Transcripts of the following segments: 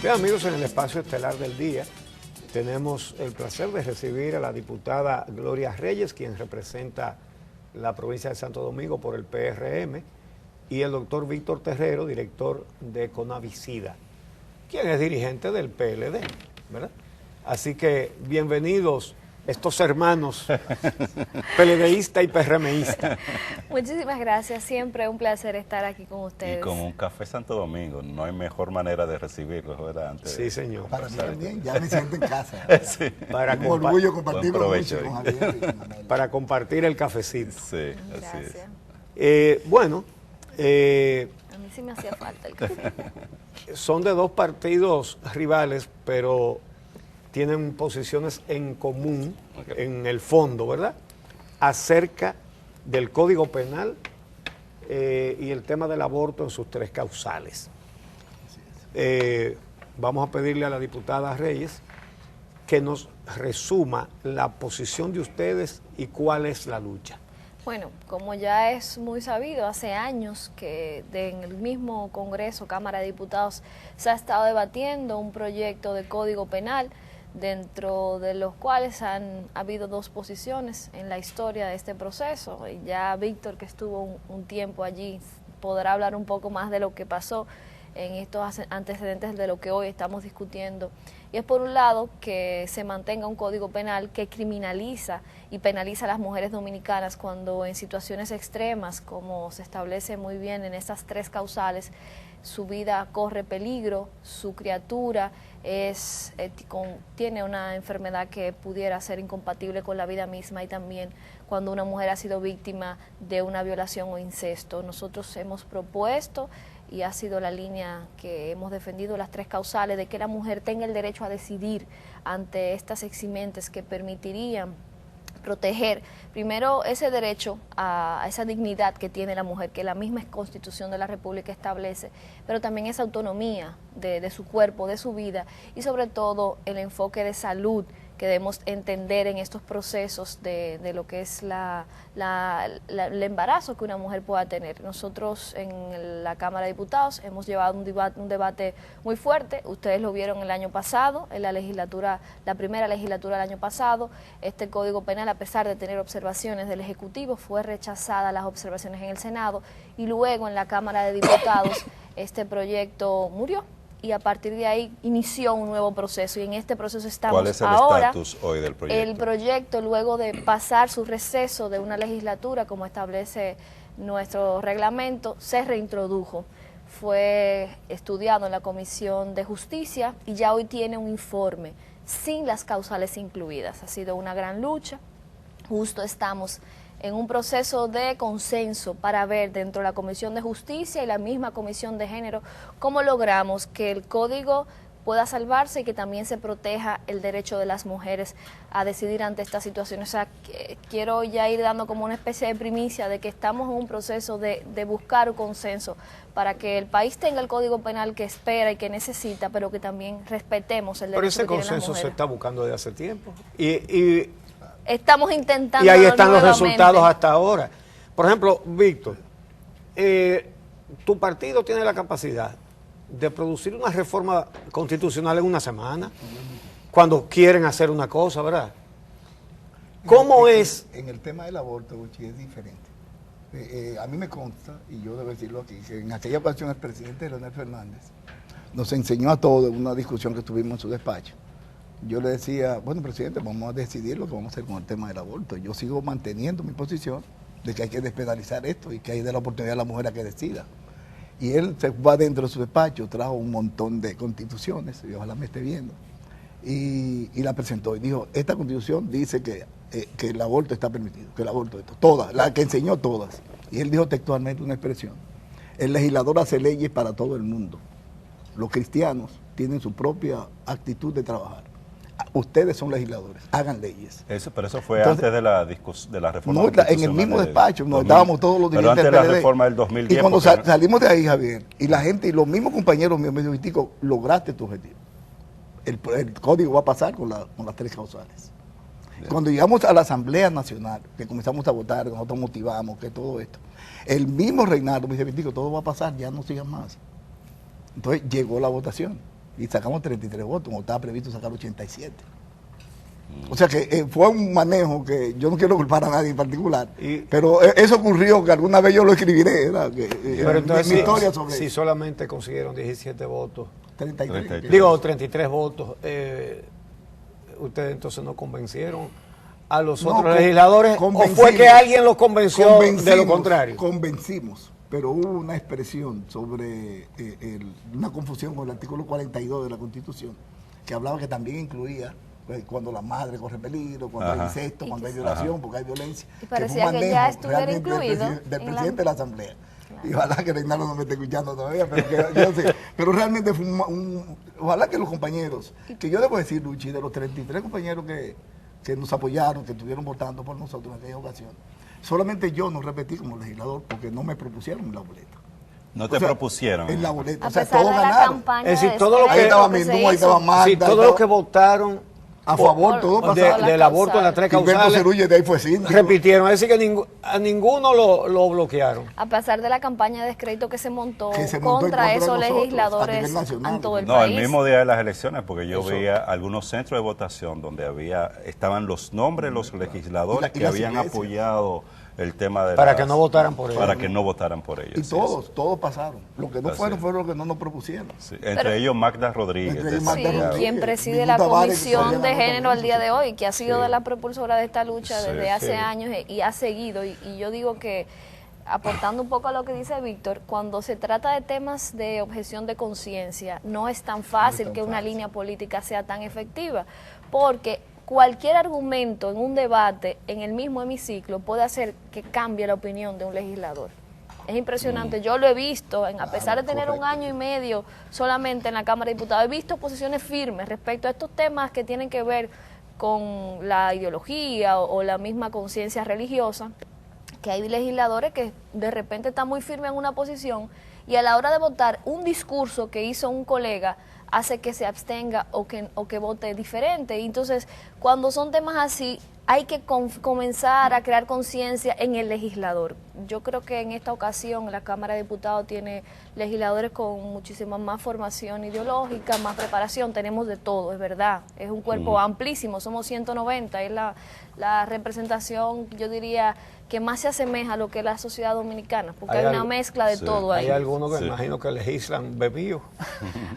Bien, amigos, en el espacio estelar del día tenemos el placer de recibir a la diputada Gloria Reyes, quien representa la provincia de Santo Domingo por el PRM, y el doctor Víctor Terrero, director de Conavicida, quien es dirigente del PLD, ¿verdad? Así que bienvenidos estos hermanos, PLDista y PRMista. Muchísimas gracias, siempre un placer estar aquí con ustedes. Y como un café Santo Domingo, no hay mejor manera de recibirlos, ¿verdad? Antes Sí, señor. Para mí también, ya me siento en casa. Sí. Para, Un orgullo compartirlo provecho, mucho con Javier y Manuel. para compartir el cafecito. Sí, así es. Gracias. Bueno, A mí sí me hacía falta el café. son de dos partidos rivales, pero tienen posiciones en común, en el fondo, ¿verdad? Acerca del Código Penal y el tema del aborto en sus tres causales. Vamos a pedirle a la diputada Reyes que nos resuma la posición de ustedes y cuál es la lucha. Bueno, como ya es muy sabido, hace años que en el mismo Congreso, Cámara de Diputados, se ha estado debatiendo un proyecto de Código Penal, dentro de los cuales han habido dos posiciones en la historia de este proceso. Y ya Víctor, que estuvo un tiempo allí, podrá hablar un poco más de lo que pasó en estos antecedentes de lo que hoy estamos discutiendo. Y es por un lado que se mantenga un código penal que criminaliza y penaliza a las mujeres dominicanas cuando en situaciones extremas, como se establece muy bien en estas tres causales, su vida corre peligro, su criatura tiene una enfermedad que pudiera ser incompatible con la vida misma, y también cuando una mujer ha sido víctima de una violación o incesto. Nosotros hemos propuesto, y ha sido la línea que hemos defendido, las tres causales, de que la mujer tenga el derecho a decidir ante estas eximentes que permitirían proteger primero ese derecho a esa dignidad que tiene la mujer, que la misma Constitución de la República establece, pero también esa autonomía de su cuerpo, de su vida, y sobre todo el enfoque de salud que debemos entender en estos procesos de lo que es el embarazo que una mujer pueda tener. Nosotros en la Cámara de Diputados hemos llevado un debate muy fuerte. Ustedes lo vieron el año pasado, en la primera legislatura del año pasado. Este Código Penal, a pesar de tener observaciones del Ejecutivo, fue rechazada las observaciones en el Senado, y luego en la Cámara de Diputados este proyecto murió. Y a partir de ahí inició un nuevo proceso, y en este proceso estamos ahora. ¿Cuál es el estatus hoy del proyecto? El proyecto, luego de pasar su receso de una legislatura, como establece nuestro reglamento, se reintrodujo. Fue estudiado en la Comisión de Justicia y ya hoy tiene un informe sin las causales incluidas. Ha sido una gran lucha. Justo estamos en un proceso de consenso para ver dentro de la Comisión de Justicia y la misma Comisión de Género cómo logramos que el código pueda salvarse y que también se proteja el derecho de las mujeres a decidir ante esta situación. O sea, quiero ya ir dando como una especie de primicia de que estamos en un proceso de buscar un consenso para que el país tenga el Código Penal que espera y que necesita, pero que también respetemos el derecho Pero ese que tienen las consenso mujeres. se está buscando desde hace tiempo. Estamos intentando. Y ahí están los nuevamente. resultados hasta ahora. Por ejemplo, Víctor, tu partido tiene la capacidad de producir una reforma constitucional en una semana, cuando quieren hacer una cosa, ¿verdad? ¿Cómo es? En el tema del aborto, Uchi, es diferente. A mí me consta, y yo debo decirlo aquí, que en aquella ocasión el presidente Leonel Fernández nos enseñó a todos en una discusión que tuvimos en su despacho. Yo le decía, bueno, presidente, vamos a decidir lo que vamos a hacer con el tema del aborto. Yo sigo manteniendo mi posición de que hay que despenalizar esto y que hay que dar la oportunidad a la mujer a que decida. Y él se va dentro de su despacho, trajo un montón de constituciones, y ojalá me esté viendo, y la presentó y dijo, esta constitución dice que el aborto está permitido, que el aborto, todas, la que enseñó todas. Y él dijo textualmente una expresión, el legislador hace leyes para todo el mundo. Los cristianos tienen su propia actitud de trabajar. Ustedes son legisladores, hagan leyes. Pero eso fue Entonces, antes de la reforma no, constitucional. en el mismo despacho, nos estábamos todos los Pero dirigentes antes de la del PLD. reforma del 2010. Y cuando salimos de ahí, Javier, y la gente, y los mismos compañeros míos me dijeron, Tico, lograste tu objetivo. El código va a pasar con las tres causales. Bien. Cuando llegamos a la Asamblea Nacional, que comenzamos a votar, nosotros motivamos, que todo esto, el mismo Reinaldo me dice, Tico, todo va a pasar, ya no sigan más. Entonces llegó la votación. y sacamos 33 votos, como estaba previsto sacar 87. O sea que fue un manejo que yo no quiero culpar a nadie en particular, pero eso ocurrió, que alguna vez yo lo escribiré, ¿verdad? Pero entonces, mi historia sobre si solamente consiguieron 17 votos, 33. digo 33 votos, ustedes entonces no convencieron a los otros legisladores, ¿o fue que alguien los convenció de lo contrario? Convencimos, pero hubo una expresión sobre una confusión con el artículo 42 de la Constitución, que hablaba que también incluía cuando la madre corre peligro, cuando hay incesto, cuando hay violación, porque hay violencia. Y parecía que ya estuviera incluido del presidente de la Asamblea. Y ojalá que Reinaldo no me esté escuchando todavía, pero yo sé. Pero realmente fue ojalá que los compañeros, que yo debo decir, Luchi, de los 33 compañeros que nos apoyaron, que estuvieron votando por nosotros en aquella ocasión, solamente yo no repetí como legislador porque no me propusieron en la boleta. No te propusieron. En la boleta. A O sea, pesar todos de la ganaron. campaña Es decir, de todo lo que Ahí estaba se Mendú, ahí hizo. estaba Magda. Sí, todos los que votaron a favor, todo pasó. del aborto en las tres Gilberto causales Cerulle de ahí fue síndico. repitieron, es decir que a ninguno lo bloquearon. A pesar de la campaña de descrédito que se montó, Que se montó en contra contra de esos nosotros, a legisladores nivel nacional. en todo el No, país. el mismo día de las elecciones, porque yo veía algunos centros de votación donde estaban los nombres de los legisladores y que las habían iglesias. apoyado el tema de Para que no votaran por ellos. Para que no votaran por ellos. Y sí, todos pasaron. Lo que no Así fueron es. fueron los que no nos propusieron. sí. Entre ellos Magda Rodríguez. Entre ellos de Magda Sí, Santiago. Rodríguez. quien preside Ningún la Tavares, Comisión Soriano, de Género al día de hoy, que ha sido Sí. de la propulsora de esta lucha Sí, desde hace sí. años y ha seguido. Y yo digo que, aportando un poco a lo que dice Víctor, cuando se trata de temas de objeción de conciencia, no es tan fácil que una línea política sea tan efectiva, porque cualquier argumento en un debate en el mismo hemiciclo puede hacer que cambie la opinión de un legislador. Es impresionante, yo lo he visto, a pesar de tener un año y medio solamente en la Cámara de Diputados, he visto posiciones firmes respecto a estos temas que tienen que ver con la ideología o la misma conciencia religiosa, que hay legisladores que de repente están muy firmes en una posición y a la hora de votar un discurso que hizo un colega hace que se abstenga o que vote diferente. Y entonces, cuando son temas así, hay que comenzar a crear conciencia en el legislador. Yo creo que en esta ocasión la Cámara de Diputados tiene legisladores con muchísima más formación ideológica, más preparación, tenemos de todo, es verdad. Es un cuerpo amplísimo, somos 190, es la representación, yo diría, que más se asemeja a lo que es la sociedad dominicana, porque hay una mezcla de todo ahí. Hay algunos que Sí. imagino que legislan bebidos.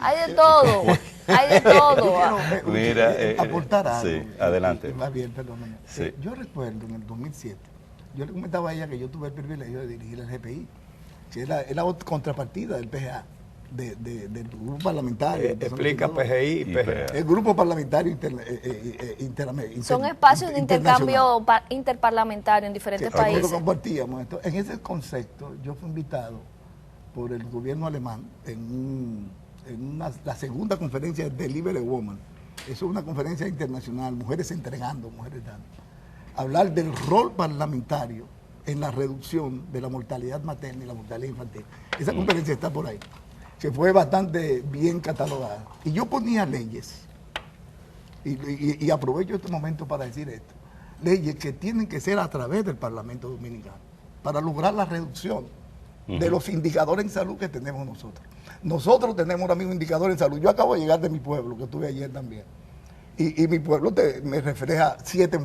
Hay de todo, hay de todo. Mira, aportar algo. sí, adelante. Más bien, perdóname. Sí. Yo recuerdo en el 2007, yo le comentaba a ella que yo tuve el privilegio de dirigir el GPI, que es la otra contrapartida del PGA, del grupo parlamentario. Explica PGI y PGA. El grupo parlamentario Son espacios de internacional. intercambio interparlamentario en diferentes Sí, nosotros países. compartíamos esto. En ese concepto, yo fui invitado por el gobierno alemán la segunda conferencia de Delivery Woman. Eso es una conferencia internacional, mujeres entregando, mujeres dando. Hablar del rol parlamentario en la reducción de la mortalidad materna y la mortalidad infantil. Esa conferencia está por ahí, que fue bastante bien catalogada. Y yo ponía leyes, y aprovecho este momento para decir esto, leyes que tienen que ser a través del Parlamento Dominicano, para lograr la reducción de los indicadores en salud que tenemos nosotros. Nosotros tenemos ahora mismo indicadores en salud. Yo acabo de llegar de mi pueblo, que estuve ayer también. Y mi pueblo me refleja 7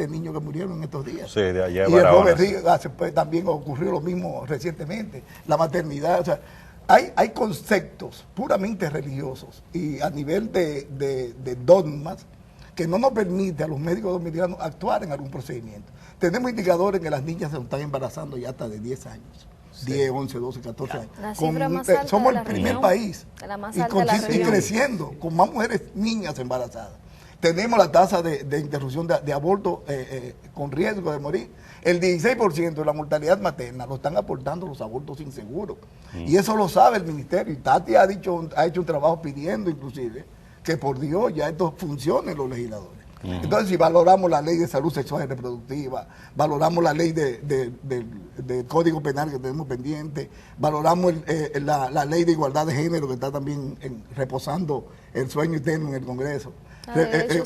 niños que murieron en estos días. Sí, de allá y de el Barahona, Robert Ríos, también ocurrió lo mismo recientemente. La maternidad, o sea, hay conceptos puramente religiosos y a nivel de dogmas que no nos permite a los médicos dominicanos actuar en algún procedimiento. Tenemos indicadores en que las niñas se están embarazando ya hasta de 10 años. 10, 11, 12, 14 años. La cifra más alta somos de el la primer región. país La más y, alta de la y región. creciendo con más mujeres niñas embarazadas. Tenemos la tasa de interrupción de aborto con riesgo de morir. El 16% de la mortalidad materna lo están aportando los abortos inseguros. Y eso lo sabe el ministerio. Y Tati ha hecho un trabajo pidiendo inclusive que por Dios ya esto funcione en los legisladores. Entonces, si valoramos la ley de salud sexual y reproductiva, valoramos la ley del Código Penal que tenemos pendiente, valoramos la ley de igualdad de género que está también reposando el sueño eterno en el Congreso.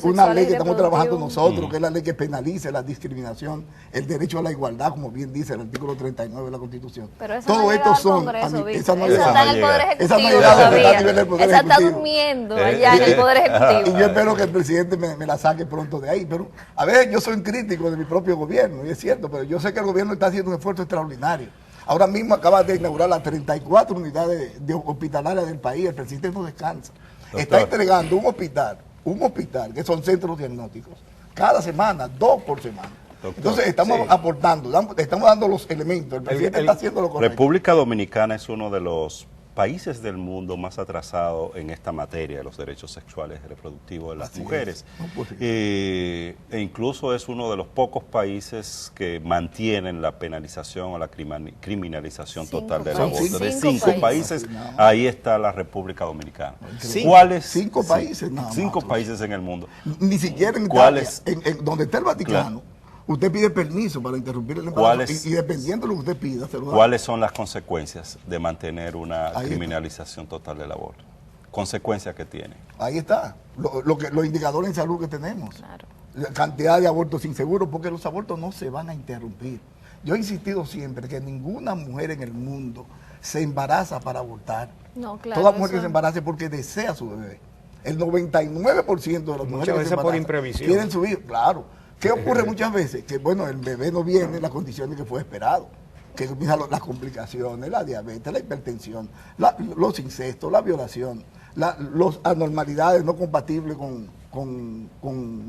Una ley que estamos trabajando nosotros, que es la ley que penalice la discriminación, el derecho a la igualdad, como bien dice el artículo 39 de la Constitución. Pero esa todo no esto son... Congreso, esa no está en el Poder Ejecutivo todavía. Esa está durmiendo allá en el Poder Ejecutivo. Y yo espero que el presidente me la saque pronto de ahí. Pero, a ver, yo soy un crítico de mi propio gobierno, y es cierto, pero yo sé que el gobierno está haciendo un esfuerzo extraordinario. Ahora mismo acaba de inaugurar las 34 unidades hospitalarias del país, el presidente no descansa. Doctor. Está entregando un hospital, que son centros diagnósticos, cada semana, 2 por semana. Doctor, entonces estamos aportando, estamos dando los elementos, el presidente está haciendo lo correcto. República Dominicana es uno de los países del mundo más atrasados en esta materia de los derechos sexuales y reproductivos de las mujeres. E incluso es uno de los pocos países que mantienen la penalización o la criminalización total del aborto. De 5 países, ahí está la República Dominicana. ¿Cuáles? 5 países nada más. 5 países en el mundo. Ni siquiera en Italia, donde está el Vaticano. Claro. Usted pide permiso para interrumpir el embarazo y dependiendo de lo que usted pida, se lo da. ¿Cuáles son las consecuencias de mantener una criminalización total del aborto? Consecuencias que tiene. Ahí está, los indicadores en salud que tenemos. Claro. La cantidad de abortos inseguros, porque los abortos no se van a interrumpir. Yo he insistido siempre que ninguna mujer en el mundo se embaraza para abortar. No, claro, toda mujer que se embarace porque desea su bebé. El 99% de las mujeres que se embarazan quieren su hijo, claro. ¿Qué ocurre muchas veces? Que bueno, el bebé no viene en las condiciones que fue esperado, que comienzan las complicaciones, la diabetes, la hipertensión, los incestos, la violación, las anormalidades no compatibles con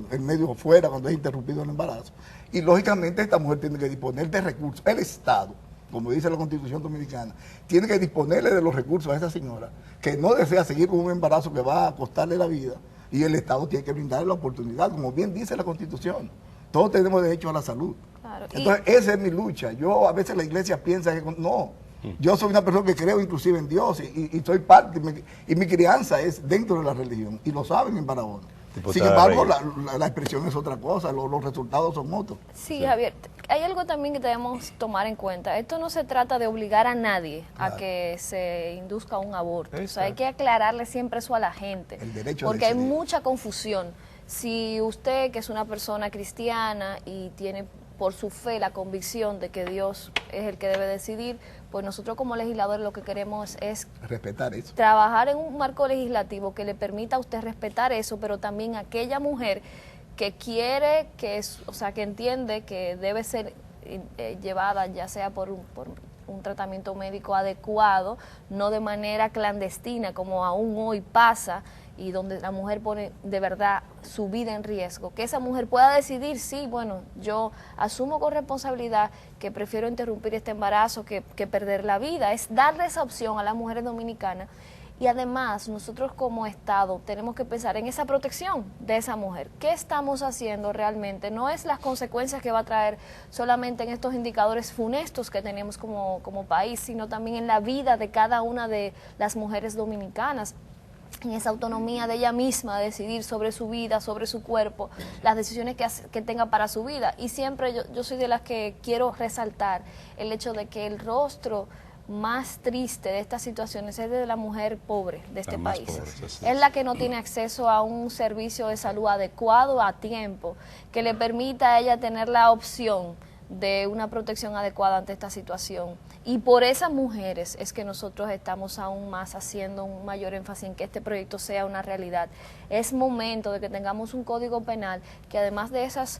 el medio fuera cuando es interrumpido el embarazo. Y lógicamente esta mujer tiene que disponer de recursos. El Estado, como dice la Constitución Dominicana, tiene que disponerle de los recursos a esa señora que no desea seguir con un embarazo que va a costarle la vida. Y el Estado tiene que brindarle la oportunidad, como bien dice la Constitución. Todos tenemos derecho a la salud. Claro. Entonces, esa es mi lucha. Yo, a veces la iglesia piensa que no. Yo soy una persona que creo inclusive en Dios y soy parte, y mi crianza es dentro de la religión, y lo saben en Barahona. Sin embargo, la expresión es otra cosa, los resultados son otros. Sí, Javier, hay algo también que debemos tomar en cuenta. Esto no se trata de obligar a nadie a que se induzca un aborto. O sea, hay que aclararle siempre eso a la gente, porque hay mucha confusión. Si usted, que es una persona cristiana y tiene por su fe la convicción de que Dios es el que debe decidir, pues nosotros como legisladores lo que queremos es respetar eso, trabajar en un marco legislativo que le permita a usted respetar eso, pero también a aquella mujer que quiere, que entiende que debe ser llevada ya sea por un tratamiento médico adecuado, no de manera clandestina como aún hoy pasa, y donde la mujer pone de verdad su vida en riesgo, que esa mujer pueda decidir, sí, bueno, yo asumo con responsabilidad que prefiero interrumpir este embarazo que perder la vida. Es darle esa opción a las mujeres dominicanas, y además nosotros como Estado tenemos que pensar en esa protección de esa mujer. ¿Qué estamos haciendo realmente? No es las consecuencias que va a traer solamente en estos indicadores funestos que tenemos como país, sino también en la vida de cada una de las mujeres dominicanas, en esa autonomía de ella misma, de decidir sobre su vida, sobre su cuerpo, las decisiones que tenga para su vida. Y siempre yo soy de las que quiero resaltar el hecho de que el rostro más triste de estas situaciones es de la mujer pobre de este país. Es la que no tiene acceso a un servicio de salud adecuado a tiempo, que le permita a ella tener la opción de una protección adecuada ante esta situación. Y por esas mujeres es que nosotros estamos aún más haciendo un mayor énfasis en que este proyecto sea una realidad. Es momento de que tengamos un código penal que además de esos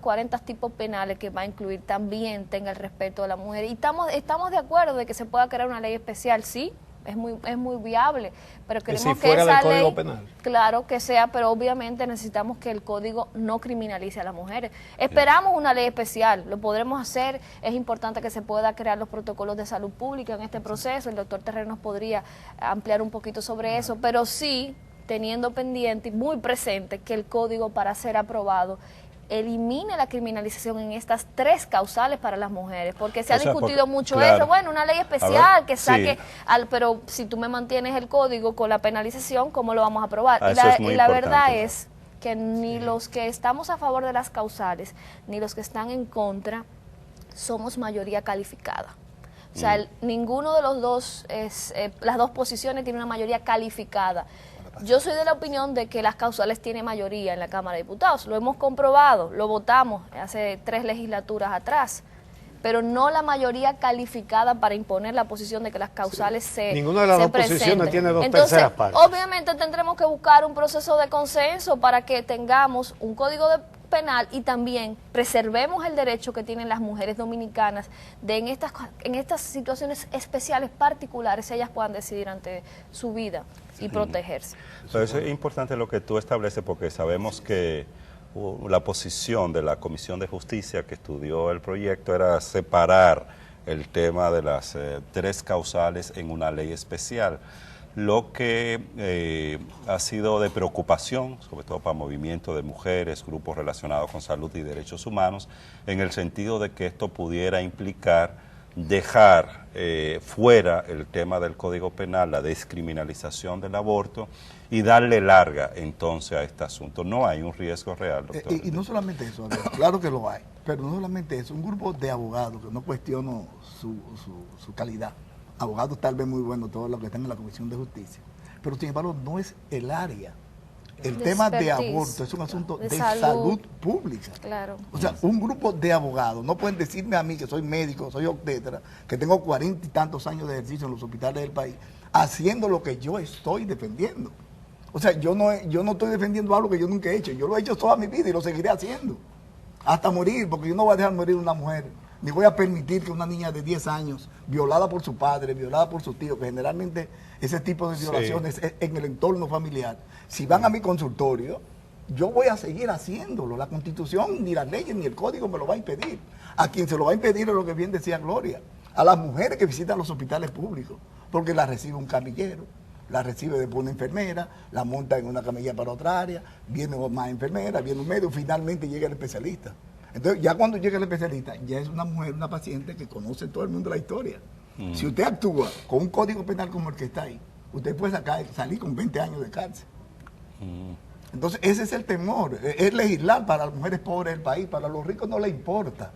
40 tipos penales que va a incluir, también tenga el respeto de la mujer. Y estamos de acuerdo de que se pueda crear una ley especial, sí, es muy viable, pero queremos que esa ley, claro que sea, pero obviamente necesitamos que el código no criminalice a las mujeres. Esperamos una ley especial, lo podremos hacer, es importante que se pueda crear los protocolos de salud pública en este proceso, el doctor Terrero nos podría ampliar un poquito sobre eso, pero sí teniendo pendiente y muy presente que el código, para ser aprobado, elimine la criminalización en estas 3 causales para las mujeres, porque se ha discutido mucho eso. Bueno, una ley especial que saque, pero si tú me mantienes el código con la penalización, ¿cómo lo vamos a aprobar? Y la verdad es que ni los que estamos a favor de las causales, ni los que están en contra, somos mayoría calificada. O sea, ninguno de los dos, las dos posiciones tiene una mayoría calificada. Yo soy de la opinión de que las causales tienen mayoría en la Cámara de Diputados. Lo hemos comprobado, lo votamos hace 3 legislaturas atrás, pero no la mayoría calificada para imponer la posición de que las causales se Ninguna de las dos presenten. posiciones tiene 2 Entonces, terceras partes. obviamente tendremos que buscar un proceso de consenso para que tengamos un código penal y también preservemos el derecho que tienen las mujeres dominicanas de en estas situaciones especiales, particulares, ellas puedan decidir ante su vida y protegerse. Entonces es importante lo que tú estableces, porque sabemos que la posición de la Comisión de Justicia que estudió el proyecto era separar el tema de las 3 causales en una ley especial, lo que ha sido de preocupación, sobre todo para movimientos de mujeres, grupos relacionados con salud y derechos humanos, en el sentido de que esto pudiera implicar dejar fuera el tema del Código Penal, la descriminalización del aborto, y darle larga entonces a este asunto. No hay un riesgo real, doctor. Y no solamente eso, claro que lo hay, pero no solamente eso, un grupo de abogados, que no cuestiono su calidad, abogados tal vez muy buenos, todos los que están en la Comisión de Justicia, pero sin embargo no es el área. El tema de aborto es un asunto de salud pública. Claro. O sea, un grupo de abogados no pueden decirme a mí, que soy médico, soy obstetra, que tengo 40 y tantos años de ejercicio en los hospitales del país, haciendo lo que yo estoy defendiendo. O sea, yo no estoy defendiendo algo que yo nunca he hecho. Yo lo he hecho toda mi vida y lo seguiré haciendo. Hasta morir, porque yo no voy a dejar morir una mujer. Ni voy a permitir que una niña de 10 años, violada por su padre, violada por su tío, que generalmente ese tipo de violaciones es en el entorno familiar, si van a mi consultorio, yo voy a seguir haciéndolo. La Constitución, ni las leyes, ni el Código me lo va a impedir. A quien se lo va a impedir es lo que bien decía Gloria, a las mujeres que visitan los hospitales públicos, porque las recibe un camillero, la recibe después una enfermera, la monta en una camilla para otra área, viene más enfermera, viene un médico, finalmente llega el especialista. Entonces, ya cuando llega el especialista, ya es una mujer, una paciente que conoce todo el mundo la historia. Si usted actúa con un código penal como el que está ahí, usted puede salir con 20 años de cárcel. Entonces, ese es el temor, es legislar para las mujeres pobres del país, para los ricos no les importa.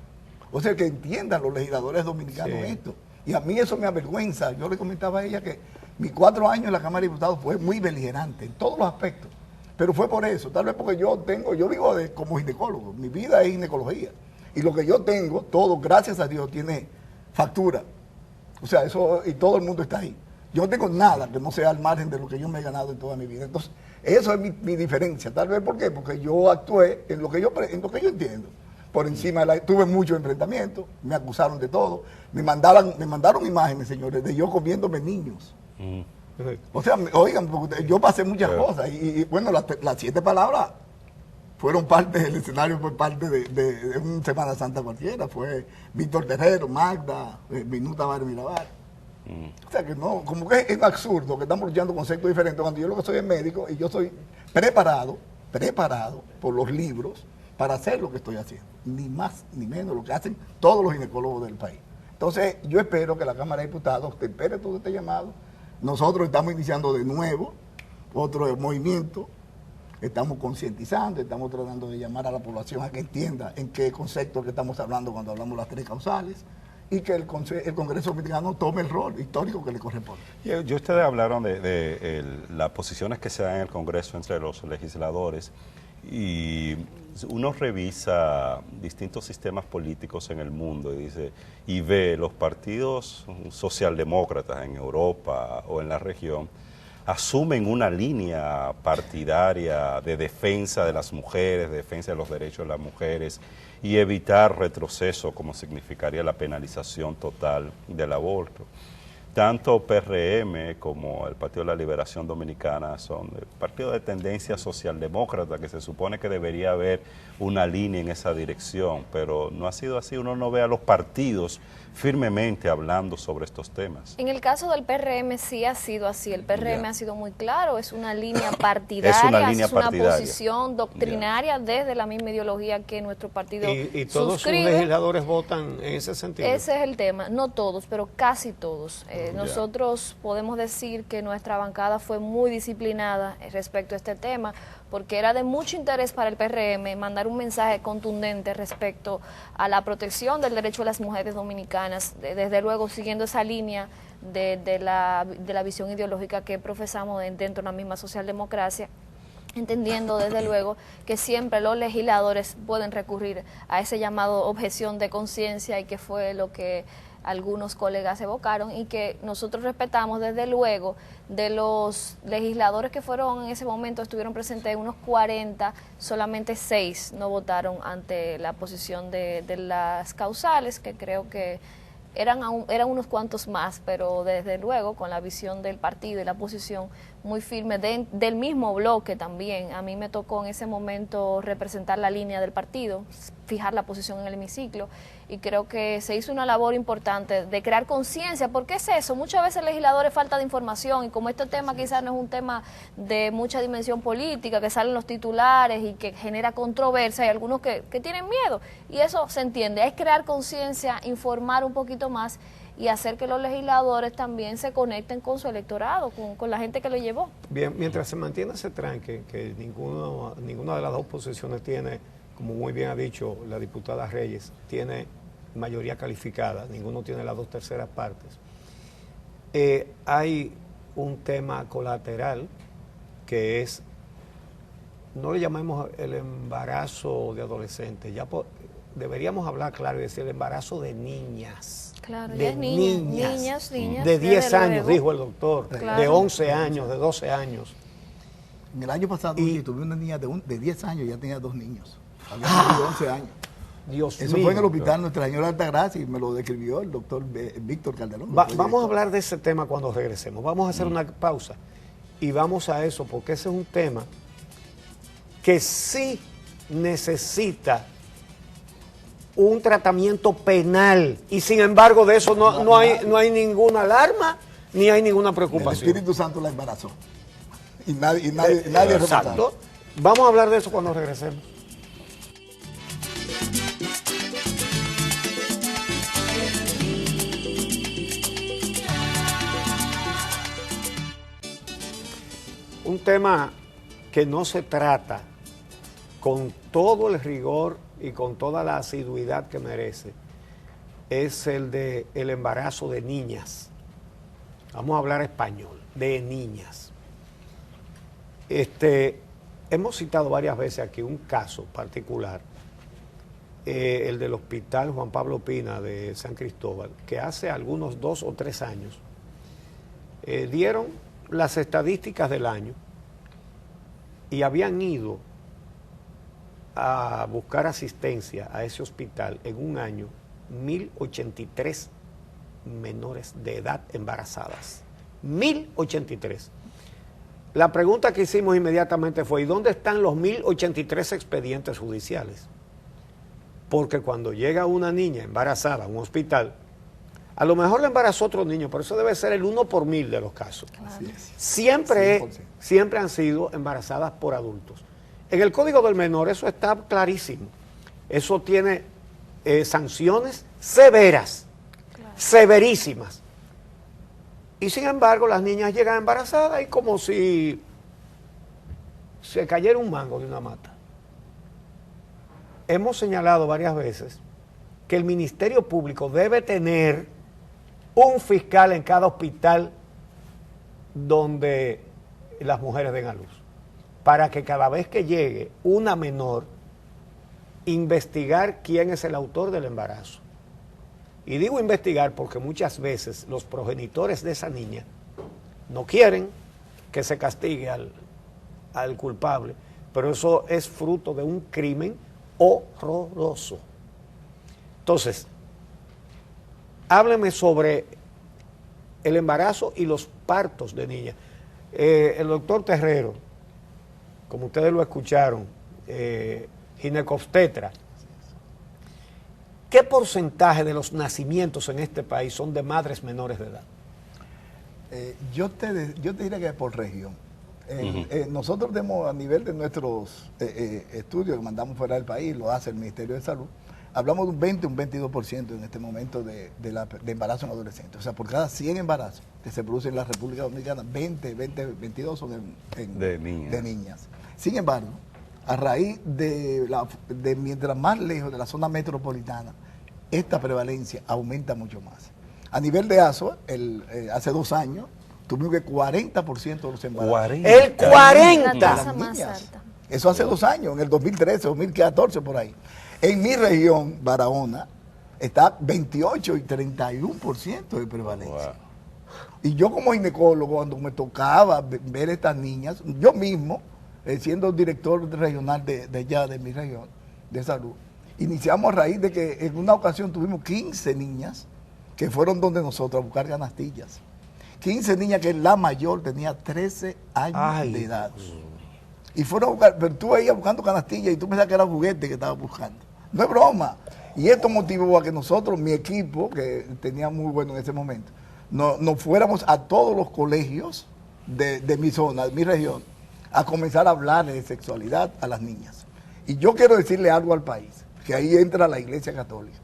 O sea, que entiendan los legisladores dominicanos esto. Y a mí eso me avergüenza. Yo le comentaba a ella que mis 4 años en la Cámara de Diputados fue muy beligerante en todos los aspectos. Pero fue por eso, tal vez porque yo vivo como ginecólogo, mi vida es ginecología. Y lo que yo tengo, todo, gracias a Dios, tiene factura. O sea, eso, y todo el mundo está ahí. Yo no tengo nada que no sea al margen de lo que yo me he ganado en toda mi vida. Entonces, eso es mi diferencia. Tal vez, ¿por qué? Porque yo actué en lo que yo entiendo. Por encima, tuve muchos enfrentamientos, me acusaron de todo. Me mandaron imágenes, señores, de yo comiéndome niños. O sea, oigan, porque yo pasé muchas cosas y bueno, las 7 palabras fueron parte del escenario, fue parte de un Semana Santa cualquiera, fue Víctor Terrero, Magda, Minuta Bar Mirabal. O sea que no, como que es absurdo que estamos luchando conceptos diferentes cuando yo lo que soy es médico y yo soy preparado por los libros para hacer lo que estoy haciendo, ni más ni menos lo que hacen todos los ginecólogos del país. Entonces yo espero que la Cámara de Diputados te espere todo este llamado. Nosotros estamos iniciando de nuevo otro movimiento, estamos concientizando, estamos tratando de llamar a la población a que entienda en qué concepto que estamos hablando cuando hablamos de las 3 causales y que el Congreso Dominicano tome el rol histórico que le corresponde. Y ustedes hablaron de las posiciones que se dan en el Congreso entre los legisladores y uno revisa distintos sistemas políticos en el mundo y ve los partidos socialdemócratas en Europa o en la región asumen una línea partidaria de defensa de las mujeres, de defensa de los derechos de las mujeres y evitar retroceso como significaría la penalización total del aborto. Tanto PRM como el Partido de la Liberación Dominicana son partidos de tendencia socialdemócrata, que se supone que debería haber una línea en esa dirección, pero no ha sido así. Uno no ve a los partidos firmemente hablando sobre estos temas. En el caso del PRM sí ha sido así, el PRM ha sido muy claro, es una línea partidaria, es una posición doctrinaria desde la misma ideología que nuestro partido ¿Y todos suscribe. sus legisladores votan en ese sentido? Ese es el tema, no todos, pero casi todos Nosotros podemos decir que nuestra bancada fue muy disciplinada respecto a este tema, porque era de mucho interés para el PRM mandar un mensaje contundente respecto a la protección del derecho de las mujeres dominicanas, desde luego siguiendo esa línea de la visión ideológica que profesamos dentro de la misma socialdemocracia, entendiendo desde luego que siempre los legisladores pueden recurrir a ese llamado objeción de conciencia, y que fue lo que algunos colegas evocaron, y que nosotros respetamos. Desde luego, de los legisladores que fueron en ese momento, estuvieron presentes unos 40, solamente 6 no votaron ante la posición de las causales, que creo que eran unos cuantos más, pero desde luego con la visión del partido y la posición muy firme del mismo bloque también. A mí me tocó en ese momento representar la línea del partido, fijar la posición en el hemiciclo, y creo que se hizo una labor importante de crear conciencia, porque es eso, muchas veces legisladores falta de información, y como este tema quizás no es un tema de mucha dimensión política, que salen los titulares y que genera controversia, hay algunos que tienen miedo, y eso se entiende, es crear conciencia, informar un poquito más y hacer que los legisladores también se conecten con su electorado, con la gente que lo llevó. Bien, mientras se mantiene ese tranque, que ninguna de las dos posiciones tiene, como muy bien ha dicho la diputada Reyes, tiene mayoría calificada, ninguno tiene las 2/3 partes. Hay un tema colateral que es, no le llamemos el embarazo de adolescentes, deberíamos hablar claro y decir el embarazo de niñas. Claro, de ya es niñas, de 10 años, luego. dijo el doctor, Claro. de 11 años, de 12 años. En el año pasado tuve una niña de 10 años, ya tenía 2 niños. Había tenido 11 años. Dios Eso mío, fue en el hospital doctor. Nuestra Señora Altagracia, y me lo describió el doctor Víctor Calderón. Vamos a hablar de ese tema cuando regresemos. Vamos a hacer una pausa y vamos a eso, porque ese es un tema que sí necesita un tratamiento penal, y sin embargo de eso no hay ninguna alarma ni hay ninguna El preocupación. Espíritu Santo la embarazó. Y nadie es responsable. Exacto. Vamos a hablar de eso cuando regresemos. Un tema que no se trata con todo el rigor y con toda la asiduidad que merece es el de el embarazo de niñas. Vamos a hablar español, de niñas. Hemos citado varias veces aquí un caso particular, el del Hospital Juan Pablo Pina de San Cristóbal, que hace algunos 2 o 3 años dieron las estadísticas del año y habían ido a buscar asistencia a ese hospital en un año 1083 menores de edad embarazadas. 1083. La pregunta que hicimos inmediatamente fue: ¿y dónde están los 1083 expedientes judiciales? Porque cuando llega una niña embarazada a un hospital, a lo mejor le embarazó otro niño, pero eso debe ser el 1 por 1000 de los casos. Así es. Siempre han sido embarazadas por adultos. En el Código del Menor eso está clarísimo. Eso tiene sanciones severas, severísimas. Y sin embargo las niñas llegan embarazadas y como si se cayera un mango de una mata. Hemos señalado varias veces que el Ministerio Público debe tener un fiscal en cada hospital donde las mujeres den a luz, para que cada vez que llegue una menor, investigar quién es el autor del embarazo. Y digo investigar porque muchas veces los progenitores de esa niña no quieren que se castigue al culpable, pero eso es fruto de un crimen horroroso. Entonces, hábleme sobre el embarazo y los partos de niñas. El doctor Terrero, como ustedes lo escucharon, ginecobstetra, ¿qué porcentaje de los nacimientos en este país son de madres menores de edad? Yo te diría que por región. Nosotros tenemos, a nivel de nuestros estudios que mandamos fuera del país, lo hace el Ministerio de Salud, hablamos de un 20, un 22% en este momento de embarazo en adolescentes. O sea, por cada 100 embarazos que se producen en la República Dominicana, 22 son de niñas. Sin embargo, a raíz de mientras más lejos de la zona metropolitana, esta prevalencia aumenta mucho más. A nivel de ASO, hace 2 años, tuvimos que 40% de los embarazos. ¡El 40! La tasa más alta. Eso hace 2 años, en el 2013, 2014, por ahí. En mi región, Barahona, está 28 y 31% de prevalencia. Wow. Y yo como ginecólogo, cuando me tocaba ver estas niñas, yo mismo, siendo director regional de mi región de salud, iniciamos a raíz de que en una ocasión tuvimos 15 niñas que fueron donde nosotros a buscar canastillas. 15 niñas que la mayor tenía 13 años de edad. Y fueron a buscar, pero tú ibas buscando canastillas y tú pensabas que era juguete que estabas buscando. No es broma. Y esto motivó a que nosotros, mi equipo, que tenía muy bueno en ese momento, nos fuéramos a todos los colegios de mi zona, de mi región, a comenzar a hablar de sexualidad a las niñas. Y yo quiero decirle algo al país, que ahí entra la Iglesia Católica.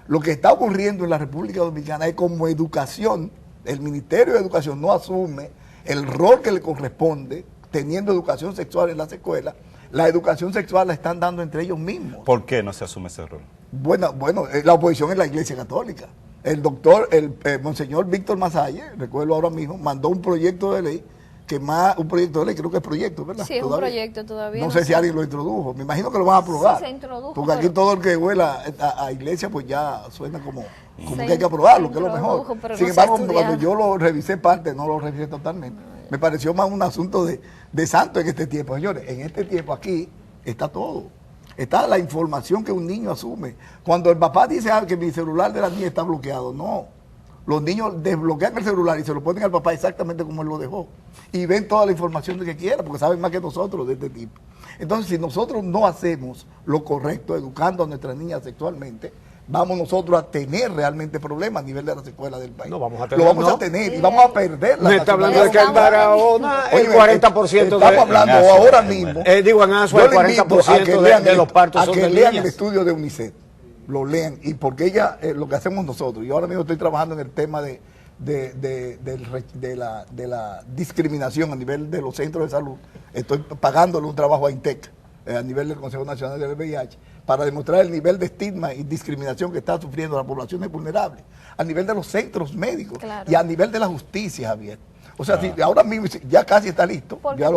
Lo que está ocurriendo en la República Dominicana es como educación, el Ministerio de Educación no asume el rol que le corresponde teniendo educación sexual en las escuelas. La educación sexual la están dando entre ellos mismos. ¿Por qué no se asume ese rol? Bueno, la oposición es la Iglesia Católica. El doctor, monseñor Víctor Masalle, recuerdo ahora mismo, mandó un proyecto de ley, un proyecto de ley, creo que es proyecto, ¿verdad? Sí, es un proyecto todavía. No sé si alguien lo introdujo, me imagino que lo van a aprobar. Sí, se introdujo. Porque aquí todo el que huela a iglesia, pues ya suena como que hay que aprobarlo, que es lo mejor. Sin embargo, cuando yo lo revisé parte, no lo revisé totalmente. Me pareció más un asunto de santo en este tiempo. Señores, en este tiempo aquí está todo. Está la información que un niño asume. Cuando el papá dice que mi celular de la niña está bloqueado, no. Los niños desbloquean el celular y se lo ponen al papá exactamente como él lo dejó. Y ven toda la información de que quiera, porque saben más que nosotros de este tipo. Entonces, si nosotros no hacemos lo correcto, educando a nuestras niñas sexualmente, vamos nosotros a tener realmente problemas a nivel de las escuelas del país. No, vamos a tener, lo vamos a tener y vamos a perder la me está hablando de que en Barahona el 40% estamos hablando ahora mismo. Digo, en ASO el 40% de los partos son de niñas. A que lean el estudio de UNICEF, lo lean, y porque lo que hacemos nosotros, yo ahora mismo estoy trabajando en el tema de la discriminación a nivel de los centros de salud, estoy pagándole un trabajo a INTEC, a nivel del Consejo Nacional del VIH, para demostrar el nivel de estigma y discriminación que está sufriendo la población vulnerable, a nivel de los centros médicos, claro, y a nivel de la justicia, Javier. O sea, si ahora mismo ya casi está listo, ya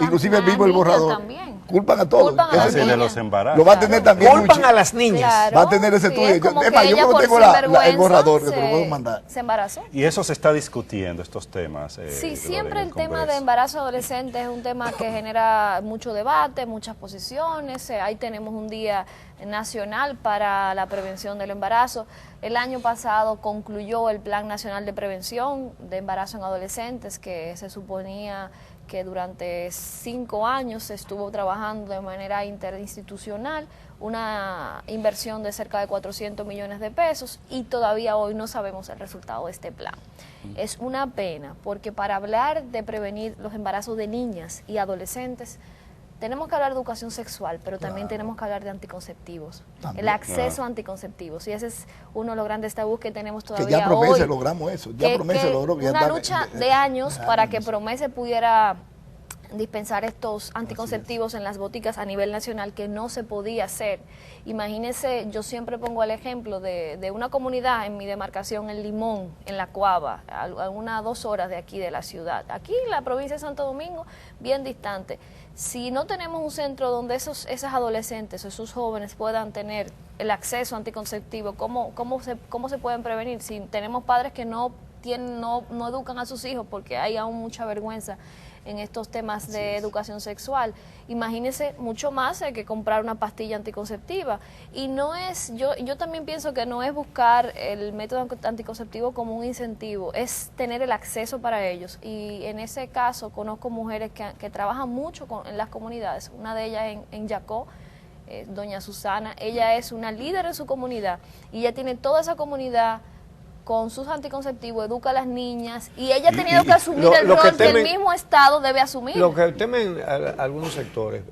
inclusive vivo el borrador. También. Culpan a todos. Culpan a de los embarazos. Lo va a tener también. Culpan a las niñas. Claro. Va a tener ese estudio. Sí, Es más, yo no tengo el borrador que te lo puedo mandar. Se embarazó. Y eso se está discutiendo, estos temas. Sí, siempre el tema de embarazo adolescente es un tema que genera mucho debate, muchas posiciones. Ahí tenemos un día nacional para la prevención del embarazo. El año pasado concluyó el Plan Nacional de Prevención de Embarazo en Adolescentes, que se suponía que durante 5 años se estuvo trabajando de manera interinstitucional, una inversión de cerca de 400 millones de pesos, y todavía hoy no sabemos el resultado de este plan. Es una pena, porque para hablar de prevenir los embarazos de niñas y adolescentes, tenemos que hablar de educación sexual, pero también tenemos que hablar de anticonceptivos, el acceso a anticonceptivos, y ese es uno de los grandes tabús que tenemos todavía hoy. Que ya Promese logramos eso, ya Promese logró que una lucha de años para que Promese pudiera dispensar estos anticonceptivos en las boticas a nivel nacional, que no se podía hacer. Imagínense, yo siempre pongo el ejemplo de una comunidad en mi demarcación, en Limón, en La Cuava, a unas 2 horas de aquí de la ciudad, aquí en la provincia de Santo Domingo, bien distante. Si no tenemos un centro donde esas adolescentes, esos jóvenes puedan tener el acceso anticonceptivo, ¿cómo se pueden prevenir? Si tenemos padres que no educan a sus hijos porque hay aún mucha vergüenza en estos temas de educación sexual. Imagínense mucho más que comprar una pastilla anticonceptiva. Y no es, yo también pienso que no es buscar el método anticonceptivo como un incentivo, es tener el acceso para ellos. Y en ese caso conozco mujeres que trabajan mucho en las comunidades, una de ellas en Yacó, doña Susana, ella es una líder en su comunidad y ella tiene toda esa comunidad con sus anticonceptivos, educa a las niñas y ella ha tenido que asumir el lo que rol que el temen- mismo Estado debe asumir. Lo que temen algunos sectores,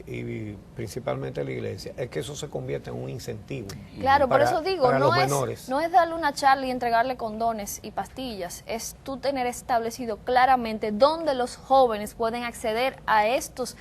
y principalmente la iglesia, es que eso se convierta en un incentivo. Claro, por para- eso digo, para no los es, menores. no es darle una charla y entregarle condones y pastillas, es tú tener establecido claramente dónde los jóvenes pueden acceder a estos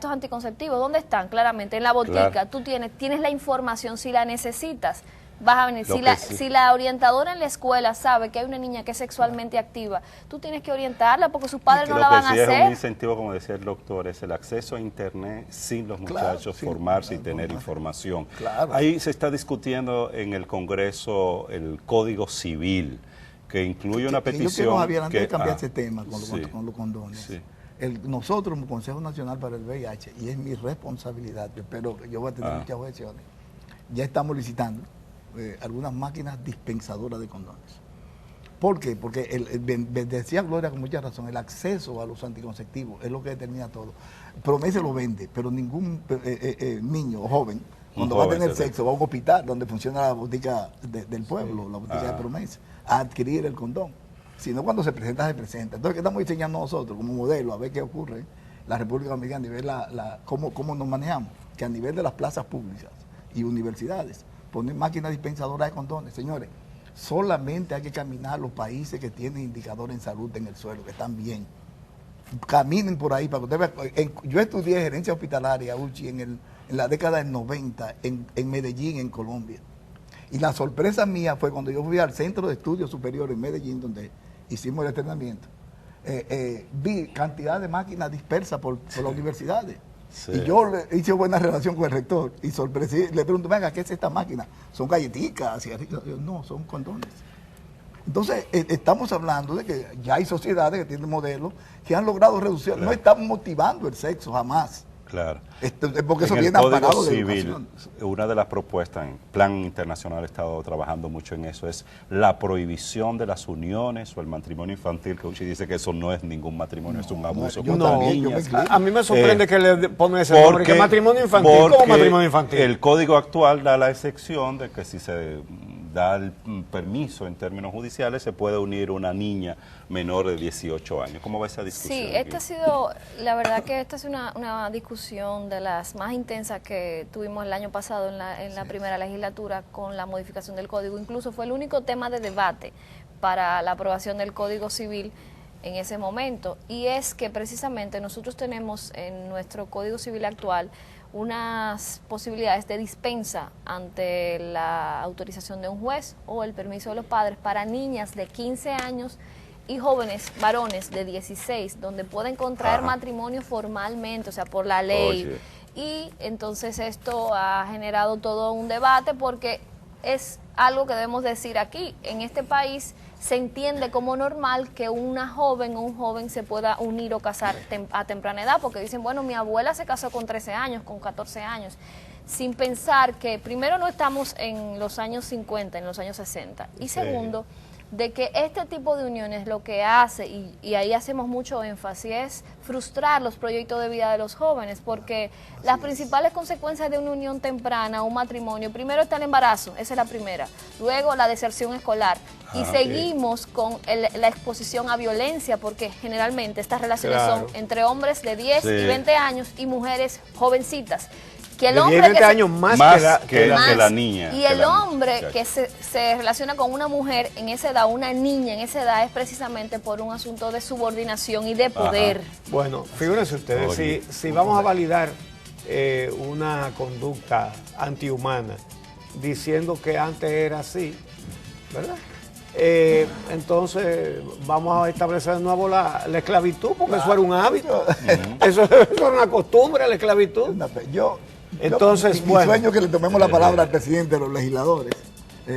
anticonceptivos. ¿Dónde están? Claramente, en la botica. Claro. Tú tienes la información si la necesitas. Vas a venir. Lo Si que la, sí. si la orientadora en la escuela sabe que hay una niña que es sexualmente activa, tú tienes que orientarla porque sus padres no Lo la que van a sí es un hacer. incentivo, como decía el doctor, es el acceso a Internet sin los Claro, muchachos sí, formarse y claro, tener formarse. información. Claro. Ahí se está discutiendo en el Congreso el Código Civil, que incluye una petición. Yo quiero, Javier, antes de cambiar ese ese tema sí, con los condones. sí. Nosotros, como Consejo Nacional para el VIH, y es mi responsabilidad, yo espero que yo voy a tener muchas objeciones, ya estamos licitando algunas máquinas dispensadoras de condones. ¿Por qué? Porque decía Gloria con mucha razón, el acceso a los anticonceptivos es lo que determina todo. Promesa lo vende, pero ningún niño o joven, cuando va a tener sexo, va a un hospital donde funciona la botica del pueblo, la botica de Promesa, a adquirir el condón. Sino cuando se presenta, se presenta. Entonces, ¿qué estamos diseñando nosotros como modelo? A ver qué ocurre en la República Dominicana y ver cómo nos manejamos. Que a nivel de las plazas públicas y universidades, poner máquinas dispensadoras de condones. Señores, solamente hay que caminar los países que tienen indicadores en salud en el suelo, que están bien. Caminen por ahí para que ustedes vean. Yo estudié gerencia hospitalaria, Uchi, en la década del 90 en Medellín, en Colombia. Y la sorpresa mía fue cuando yo fui al Centro de Estudios Superiores en Medellín, donde hicimos el entrenamiento. Vi cantidad de máquinas dispersas por las universidades. Sí. Y yo hice buena relación con el rector y le pregunto, venga, ¿qué es esta máquina? ¿Son galletitas? No, son condones. Entonces, estamos hablando de que ya hay sociedades que tienen modelos que han logrado reducir. Claro. No estamos motivando el sexo jamás. Claro. Porque eso En el viene Código amparado de Civil, educación. una de las propuestas en plan internacional, he estado trabajando mucho en eso, es la prohibición de las uniones o el matrimonio infantil, que Uchi dice que eso no es ningún matrimonio, es un abuso yo contra también, yo me niñas. inclino. A mí me sorprende que le ponen ese nombre, que matrimonio infantil. ¿Cómo porque matrimonio infantil? el código actual da la excepción de que si se da el permiso en términos judiciales, se puede unir una niña menor de 18 años. ¿Cómo va esa discusión? Sí, esta ha sido, la verdad que esta es una discusión de las más intensas que tuvimos el año pasado en la primera legislatura con la modificación del código. Incluso fue el único tema de debate para la aprobación del Código Civil en ese momento. Y es que precisamente nosotros tenemos en nuestro Código Civil actual unas posibilidades de dispensa ante la autorización de un juez o el permiso de los padres para niñas de 15 años y jóvenes varones de 16, donde pueden contraer matrimonio formalmente, o sea, por la ley. Oye. Y entonces esto ha generado todo un debate porque es algo que debemos decir aquí. En este país se entiende como normal que una joven o un joven se pueda unir o casar a temprana edad, porque dicen, bueno, mi abuela se casó con 13 años, con 14 años, sin pensar que primero no estamos en los años 50, en los años 60, y segundo, de que este tipo de uniones lo que hace, y ahí hacemos mucho énfasis, es frustrar los proyectos de vida de los jóvenes, porque las principales consecuencias de una unión temprana, un matrimonio, primero está el embarazo, esa es la primera, luego la deserción escolar, y seguimos con la exposición a violencia, porque generalmente estas relaciones son entre hombres de 10 y 20 años y mujeres jovencitas. Que el de hombre 10, 20 que años más que la niña. Y el hombre que se relaciona con una mujer en esa edad, una niña en esa edad, es precisamente por un asunto de subordinación y de poder. Bueno, figúrense ustedes, si vamos a validar una conducta antihumana diciendo que antes era así, ¿verdad? Entonces vamos a establecer de nuevo la esclavitud, porque eso era un hábito, eso era una costumbre, la esclavitud. Entonces, mi sueño es que le tomemos la palabra al presidente de los legisladores.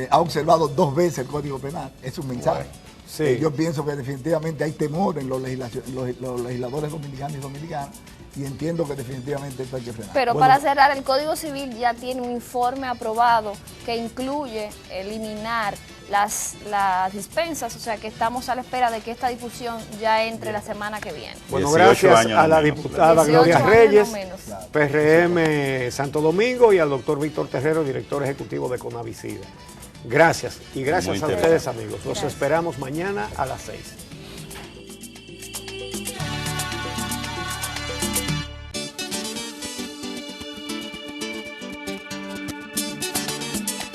Ha observado 2 veces el Código Penal, es un mensaje. Sí. Yo pienso que definitivamente hay temor en los legisladores dominicanos y dominicanas, y entiendo que definitivamente esto hay que frenar. Pero para cerrar, el Código Civil ya tiene un informe aprobado que incluye eliminar las dispensas, o sea que estamos a la espera de que esta discusión ya entre la semana que viene. Bueno, gracias a la diputada Gloria Reyes, PRM Santo Domingo, y al doctor Víctor Terrero, director ejecutivo de Conavicida. Gracias. Y gracias Muy a ustedes, amigos. Los esperamos mañana a las 6.